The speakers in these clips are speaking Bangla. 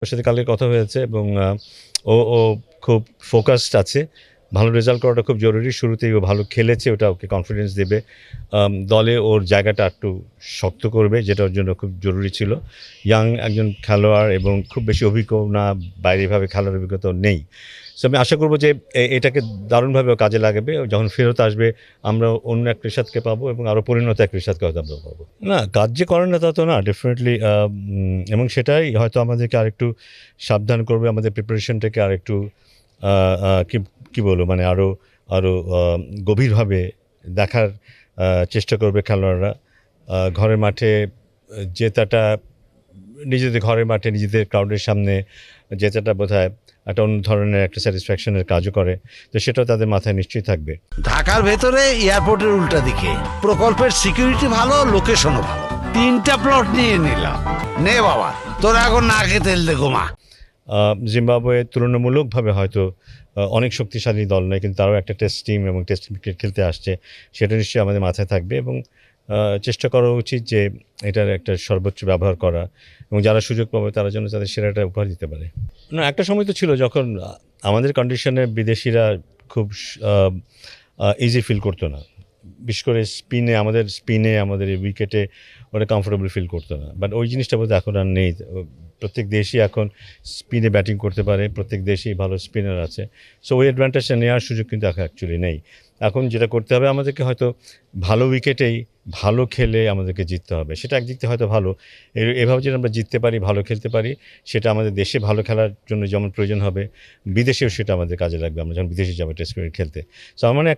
ওর সাথে কালকে কথা হয়েছে এবং ও খুব ফোকাসড আছে। ভালো রেজাল্ট করাটা খুব জরুরি। শুরুতেই ও ভালো খেলেছে, ওটা ওকে কনফিডেন্স দেবে। দলে ওর জায়গাটা একটু শক্ত করবে, যেটা ওর জন্য খুব জরুরি ছিল। ইয়াং একজন খেলোয়াড় এবং খুব বেশি অভিজ্ঞ না, বাইরে এভাবে খেলার অভিজ্ঞতা ওর নেই। সো আমি আশা করব যে এটাকে দারুণভাবে ও কাজে লাগাবে। ও যখন ফেরত আসবে আমরা অন্য এক রিশাদকে পাবো এবং আরও পরিণত এক রিশাদকে হয়তো আমরা পাবো। না, কাজ যে করেন না তা তো না, ডেফিনিটলি। এবং সেটাই হয়তো আমাদেরকে আরেকটু সাবধান করবে, আমাদের প্রিপারেশনটাকে আরেকটু কি কি বলবো, মানে আরও আরও গভীরভাবে দেখার চেষ্টা করবে খেলোয়াড়রা। ঘরের মাঠে জেতাটা, নিজেদের ঘরের মাঠে নিজেদের ক্রাউডের সামনে জেতাটা বোধহয় একটা অন্য ধরনের একটা স্যাটিসফ্যাকশনের কাজও করে। তো সেটাও তাদের মাথায় নিশ্চয়ই থাকবে। ঢাকার ভেতরে এয়ারপোর্টের উল্টা দিকে প্রকল্পের সিকিউরিটি ভালো, লোকেশনও ভালো। 3টা প্লট নিয়ে নিলাম। নে বাবা, তোরা এখন না খেয়ে তেল দে ঘুমা। জিম্বাবুয়ে তুলনামূলকভাবে হয়তো অনেক শক্তিশালী দল নয়, কিন্তু তারাও একটা টেস্ট টিম এবং টেস্ট ক্রিকেট খেলতে আসছে, সেটা নিশ্চয়ই আমাদের মাথায় থাকবে এবং চেষ্টা করা উচিত যে এটার একটা সর্বোচ্চ ব্যবহার করা এবং যারা সুযোগ পাবে তারা যেন তাদের সেরাটা উপহার দিতে পারে। না, একটা সময় তো ছিল যখন আমাদের কন্ডিশনে বিদেশিরা খুব ইজি ফিল করতো না, বিশেষ করে স্পিনে আমাদের উইকেটে ওরা কমফোর্টেবল ফিল করতো না। বাট ওই জিনিসটা বোধহয় এখন আর নেই। প্রত্যেক দেশই এখন স্পিনে ব্যাটিং করতে পারে, প্রত্যেক দেশেই ভালো স্পিনার আছে। সো ওই অ্যাডভান্টেজটা নেওয়ার সুযোগ কিন্তু এখন অ্যাকচুয়ালি নেই। এখন যেটা করতে হবে আমাদেরকে, হয়তো ভালো উইকেটেই ভালো খেলে আমাদেরকে জিততে হবে। সেটা একদিক থেকে হয়তো ভালো, এভাবে যদি আমরা জিততে পারি, ভালো খেলতে পারি, সেটা আমাদের দেশে ভালো খেলার জন্য যেমন প্রয়োজন হবে, বিদেশেও সেটা আমাদের কাজে লাগবে আমরা যখন বিদেশে যাবো টেস্ট ক্রিকেট খেলতে। সো আমার মানে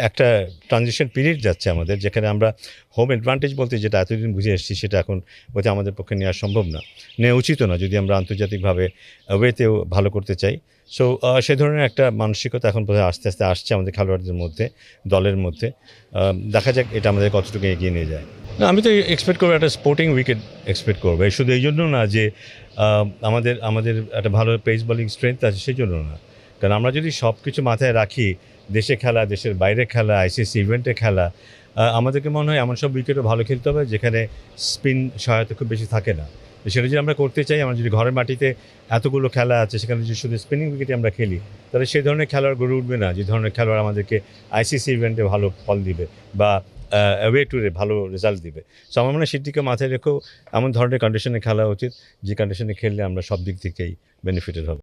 একটা ট্রানজিশন পিরিয়ড যাচ্ছে আমাদের, যেখানে আমরা হোম অ্যাডভান্টেজ বলতে যেটা এতদিন বুঝে এসেছি, সেটা এখন বোধহয় আমাদের পক্ষে নেওয়া সম্ভব না, নেওয়া উচিতও না, যদি আমরা আন্তর্জাতিকভাবে ওয়েতেও ভালো করতে চাই। সো সে ধরনের একটা মানসিকতা এখন বোধহয় আস্তে আস্তে আসছে আমাদের খেলোয়াড়দের মধ্যে, দলের মধ্যে। দেখা যাক এটা আমাদের কতটুকু এগিয়ে নিয়ে যায়। না, আমি তো এক্সপেক্ট করবো একটা স্পোর্টিং উইকেট এক্সপেক্ট করবো। শুধু এই জন্য না যে আমাদের একটা ভালো পেস বোলিং স্ট্রেংথ আছে সেই জন্য না, কারণ আমরা যদি সব কিছু মাথায় রাখি, দেশে খেলা, দেশের বাইরে খেলা, আইসিসি ইভেন্টে খেলা, আমাদেরকে মনে হয় এমন সব উইকেটও ভালো খেলতে হবে যেখানে স্পিন সহায়তা খুব বেশি থাকে না। সেটা যদি আমরা করতে চাই, আমরা যদি ঘরের মাটিতে এতগুলো খেলা আছে, সেখানে যদি শুধু স্পিনিং উইকেটে আমরা খেলি, তাহলে সেই ধরনের খেলোয়াড় গড়ে উঠবে না, যে ধরনের খেলোয়াড় আমাদেরকে আইসিসি ইভেন্টে ভালো ফল দিবে বা অ্যাওয়ে ট্যুরে ভালো রেজাল্ট দিবে। সো আমার মনে হয় সেটিকে মাথায় রেখেও এমন ধরনের কন্ডিশনে খেলা উচিত, যে কন্ডিশনে খেললে আমরা সব দিক থেকেই বেনিফিটেড হব।